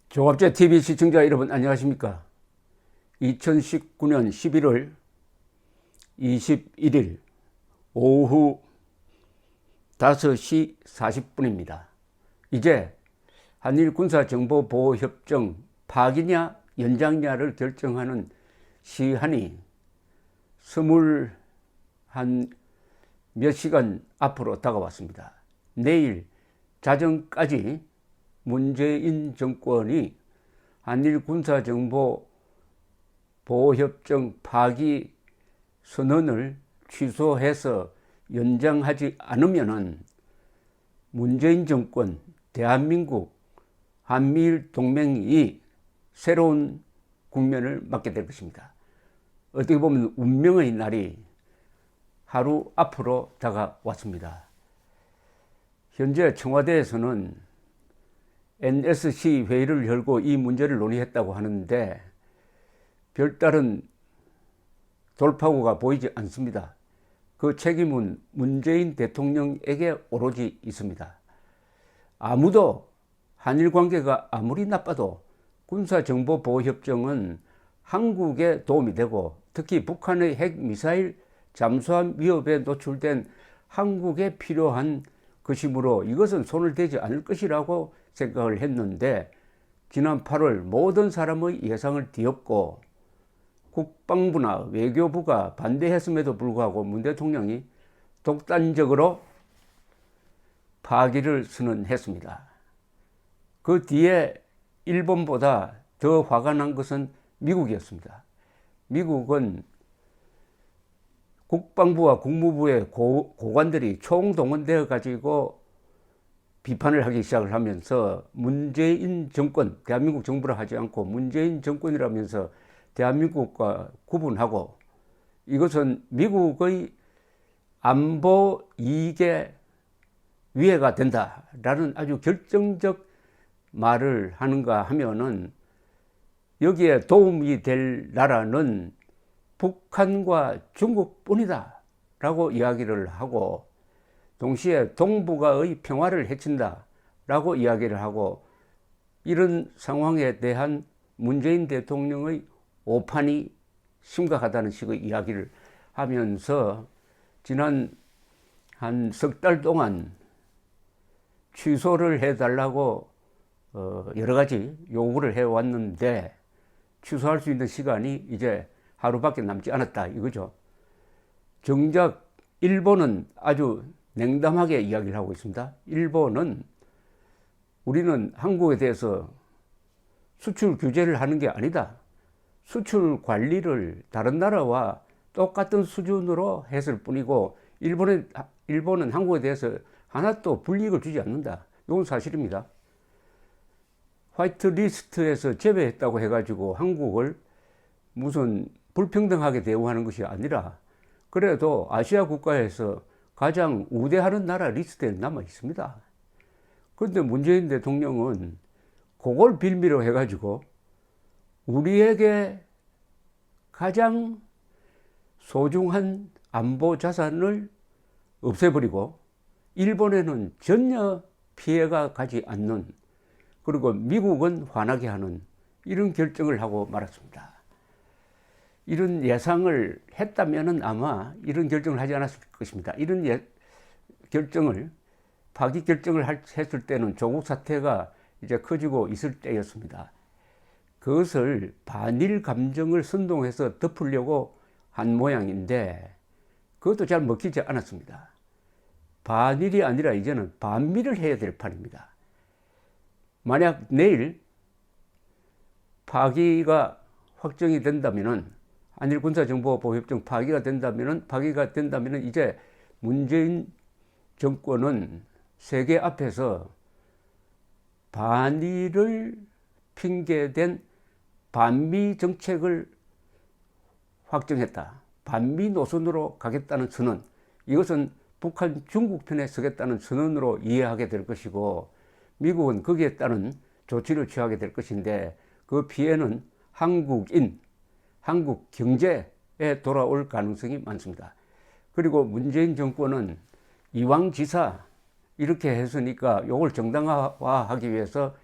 조갑제 TV 시청자 여러분 안녕하십니까? 2019년 11월 21일 오후 5시 40분입니다. 이제 한일 군사정보보호협정 파기냐 연장냐를 결정하는 시한이 21몇 시간 앞으로 다가왔습니다. 내일 자정까지 문재인 정권이 한일 군사정보보호협정 파기 선언을 취소해서 연장하지 않으면은 문재인 정권, 대한민국, 한미일 동맹이 새로운 국면을 맞게 될 것입니다. 어떻게 보면 운명의 날이 하루 앞으로 다가왔습니다. 현재 청와대에서는 NSC 회의를 열고 이 문제를 논의했다고 하는데 별다른 돌파구가 보이지 않습니다. 그 책임은 문재인 대통령에게 오로지 있습니다. 아무도 한일 관계가 아무리 나빠도 군사정보보호협정은 한국에 도움이 되고 특히 북한의 핵미사일 잠수함 위협에 노출된 한국에 필요한 것이므로 이것은 손을 대지 않을 것이라고 생각을 했는데 지난 8월 모든 사람의 예상을 뒤엎고 국방부나 외교부가 반대했음에도 불구하고 문 대통령이 독단적으로 파기를 선언했습니다. 그 뒤에 일본보다 더 화가 난 것은 미국이었습니다. 미국은 국방부와 국무부의 고관들이 총동원되어 가지고 비판을 하기 시작을 하면서 문재인 정권, 대한민국 정부라 하지 않고 문재인 정권이라면서 대한민국과 구분하고 이것은 미국의 안보 이익에 위해가 된다라는 아주 결정적 말을 하는가 하면은 여기에 도움이 될 나라는 북한과 중국뿐이다 라고 이야기를 하고 동시에 동북아의 평화를 해친다 라고 이야기를 하고 이런 상황에 대한 문재인 대통령의 오판이 심각하다는 식의 이야기를 하면서 지난 한 석 달 동안 취소를 해달라고 여러 가지 요구를 해왔는데 취소할 수 있는 시간이 이제 하루밖에 남지 않았다 이거죠. 정작 일본은 아주 냉담하게 이야기를 하고 있습니다. 일본은 우리는 한국에 대해서 수출 규제를 하는 게 아니다. 수출 관리를 다른 나라와 똑같은 수준으로 했을 뿐이고 일본은 한국에 대해서 하나도 불이익을 주지 않는다. 이건 사실입니다. 화이트 리스트에서 제외했다고 해가지고 한국을 무슨 불평등하게 대우하는 것이 아니라 그래도 아시아 국가에서 가장 우대하는 나라 리스트에 남아 있습니다. 그런데 문재인 대통령은 그걸 빌미로 해가지고 우리에게 가장 소중한 안보 자산을 없애버리고 일본에는 전혀 피해가 가지 않는 그리고 미국은 화나게 하는 이런 결정을 하고 말았습니다. 이런 예상을 했다면 아마 이런 결정을 하지 않았을 것입니다. 이런 파기 결정을 했을 때는 조국 사태가 이제 커지고 있을 때였습니다. 그것을 반일 감정을 선동해서 덮으려고 한 모양인데 그것도 잘 먹히지 않았습니다. 반일이 아니라 이제는 반미를 해야 될 판입니다. 만약 내일 파기가 확정이 된다면은 한일 군사정보보호협정 파기가 된다면은 이제 문재인 정권은 세계 앞에서 반일을 핑계댄 반미 정책을 확정했다. 반미 노선으로 가겠다는 선언. 이것은 북한 중국 편에 서겠다는 선언으로 이해하게 될 것이고 미국은 거기에 따른 조치를 취하게 될 것인데 그 피해는 한국인, 한국 경제에 돌아올 가능성이 많습니다. 그리고 문재인 정권은 이왕지사 이렇게 했으니까 이걸 정당화하기 위해서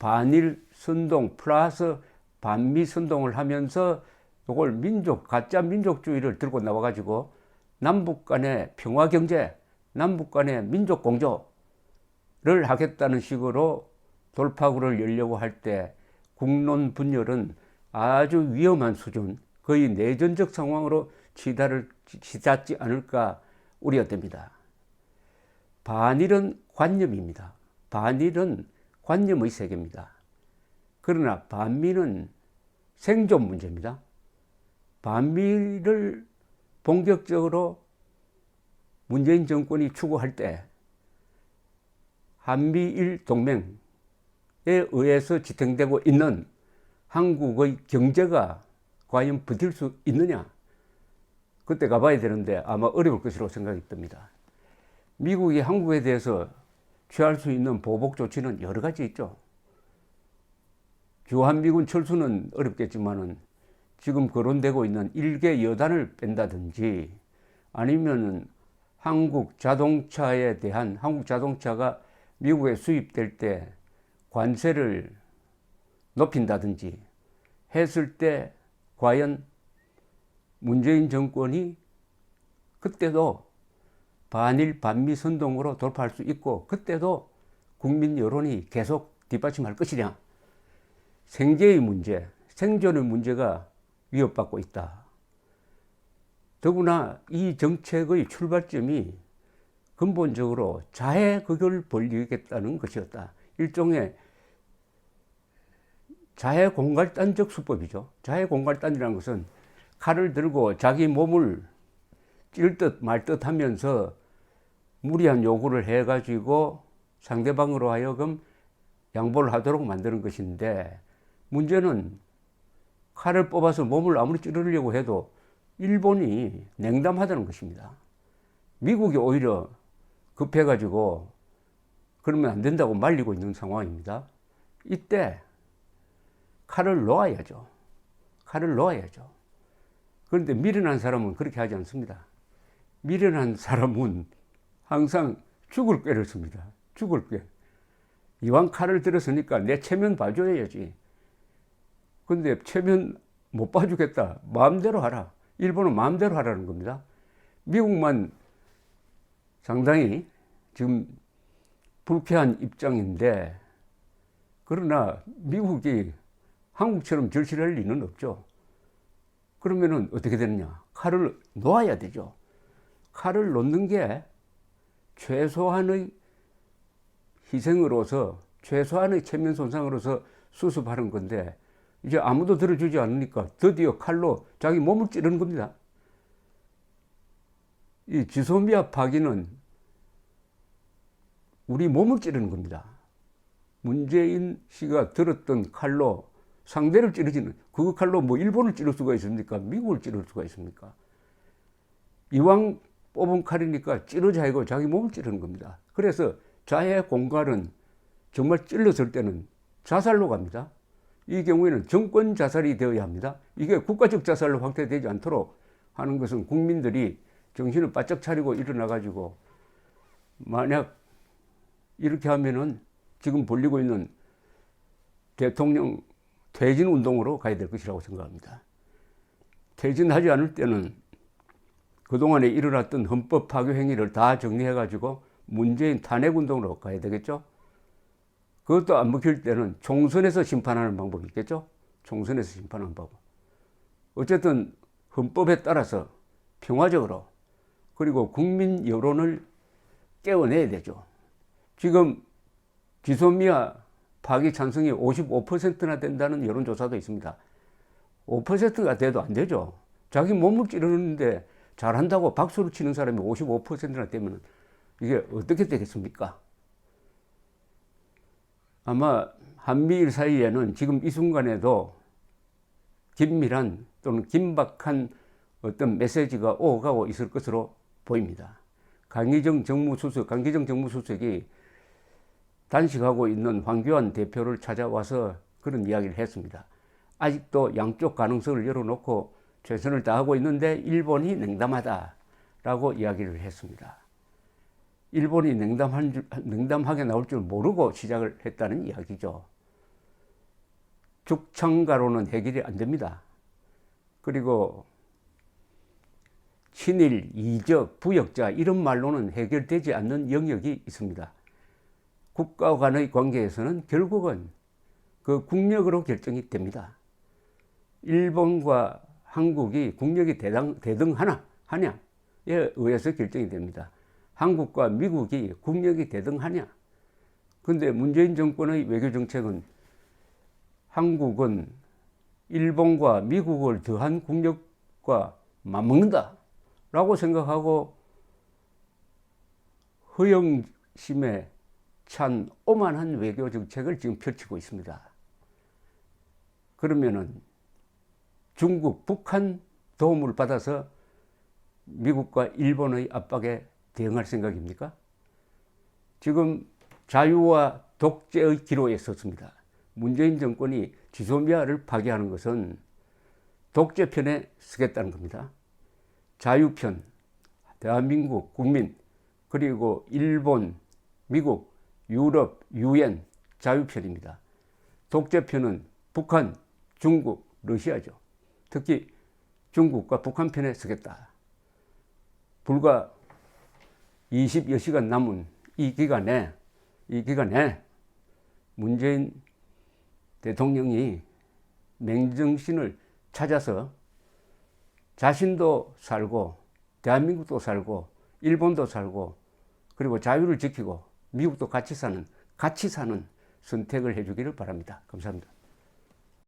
반일 선동 플러스 반미 선동을 하면서 이걸 가짜 민족주의를 들고 나와가지고 남북 간의 평화 경제, 남북 간의 민족 공조를 하겠다는 식으로 돌파구를 열려고 할 때 국론 분열은 아주 위험한 수준, 거의 내전적 상황으로 치닫지 않을까 우려됩니다. 반일은 관념입니다. 반일은 관념의 세계입니다. 그러나 반미는 생존 문제입니다. 반미를 본격적으로 문재인 정권이 추구할 때 한미일 동맹에 의해서 지탱되고 있는 한국의 경제가 과연 버틸 수 있느냐? 그때 가봐야 되는데 아마 어려울 것이라고 생각이 듭니다. 미국이 한국에 대해서 취할 수 있는 보복 조치는 여러 가지 있죠. 주한미군 철수는 어렵겠지만은 지금 거론되고 있는 일개 여단을 뺀다든지 아니면은 한국 자동차가 미국에 수입될 때 관세를 높인다든지 했을 때 과연 문재인 정권이 그때도 반일 반미 선동으로 돌파할 수 있고 그때도 국민 여론이 계속 뒷받침할 것이냐. 생계의 문제, 생존의 문제가 위협받고 있다. 더구나 이 정책의 출발점이 근본적으로 자해극을 벌이겠다는 것이었다. 일종의 자해공갈단적 수법이죠. 자해공갈단이라는 것은 칼을 들고 자기 몸을 찔 듯 말 듯 하면서 무리한 요구를 해가지고 상대방으로 하여금 양보를 하도록 만드는 것인데 문제는 칼을 뽑아서 몸을 아무리 찌르려고 해도 일본이 냉담하다는 것입니다. 미국이 오히려 급해가지고 그러면 안 된다고 말리고 있는 상황입니다. 이때 칼을 놓아야죠. 칼을 놓아야죠. 그런데 미련한 사람은 그렇게 하지 않습니다. 미련한 사람은 항상 죽을 꾀를 씁니다. 죽을 꾀. 이왕 칼을 들었으니까 내 체면 봐줘야지. 근데 체면 못 봐주겠다. 마음대로 하라. 일본은 마음대로 하라는 겁니다. 미국만 상당히 지금 불쾌한 입장인데 그러나 미국이 한국처럼 절실할 리는 없죠. 그러면은 어떻게 되느냐? 칼을 놓아야 되죠. 칼을 놓는 게 최소한의 희생으로서 최소한의 체면 손상으로서 수습하는 건데 이제 아무도 들어주지 않으니까 드디어 칼로 자기 몸을 찌르는 겁니다. 이 지소미아 파기는 우리 몸을 찌르는 겁니다. 문재인 씨가 들었던 칼로 상대를 찌르지는 그 칼로 뭐 일본을 찌를 수가 있습니까? 미국을 찌를 수가 있습니까? 이왕 뽑은 칼이니까 찌르자고 자기 몸을 찌르는 겁니다. 그래서 자해 공갈은 정말 찔렀을 때는 자살로 갑니다. 이 경우에는 정권 자살이 되어야 합니다. 이게 국가적 자살로 확대되지 않도록 하는 것은 국민들이 정신을 바짝 차리고 일어나가지고 만약 이렇게 하면은 지금 벌리고 있는 대통령 퇴진 운동으로 가야 될 것이라고 생각합니다. 퇴진하지 않을 때는 그동안에 일어났던 헌법 파괴 행위를 다 정리해가지고 문재인 탄핵 운동으로 가야 되겠죠. 그것도 안 먹힐 때는 총선에서 심판하는 방법이 있겠죠. 총선에서 심판하는 방법. 어쨌든 헌법에 따라서 평화적으로 그리고 국민 여론을 깨워내야 되죠. 지금 지소미아 파기 찬성이 55%나 된다는 여론조사도 있습니다. 5%가 돼도 안 되죠. 자기 몸을 찌르는데 잘한다고 박수를 치는 사람이 55%나 되면 이게 어떻게 되겠습니까? 아마 한미일 사이에는 지금 이 순간에도 긴밀한 또는 긴박한 어떤 메시지가 오가고 있을 것으로 보입니다. 강기정 정무수석이 단식하고 있는 황교안 대표를 찾아와서 그런 이야기를 했습니다. 아직도 양쪽 가능성을 열어놓고 최선을 다하고 있는데 일본이 냉담하다라고 이야기를 했습니다. 일본이 냉담하게 나올 줄 모르고 시작을 했다는 이야기죠. 죽창가로는 해결이 안 됩니다. 그리고 친일, 이적, 부역자 이런 말로는 해결되지 않는 영역이 있습니다. 국가 간의 관계에서는 결국은 그 국력으로 결정이 됩니다. 일본과 한국이 국력이 대등하냐에 의해서 결정이 됩니다. 한국과 미국이 국력이 대등하냐. 그런데 문재인 정권의 외교 정책은 한국은 일본과 미국을 더한 국력과 맞먹는다 라고 생각하고 허영심에 찬 오만한 외교 정책을 지금 펼치고 있습니다. 그러면은 중국, 북한 도움을 받아서 미국과 일본의 압박에 대응할 생각입니까? 지금 자유와 독재의 기로에 섰습니다. 문재인 정권이 지소미아를 파괴하는 것은 독재편에 서겠다는 겁니다. 자유편, 대한민국 국민, 그리고 일본, 미국, 유럽, 유엔 자유편입니다. 독재편은 북한, 중국, 러시아죠. 특히 중국과 북한 편에 서겠다. 불과 20여 시간 남은 이 기간에 문재인 대통령이 맹정신을 찾아서 자신도 살고 대한민국도 살고 일본도 살고 그리고 자유를 지키고 미국도 같이 사는 선택을 해주기를 바랍니다. 감사합니다.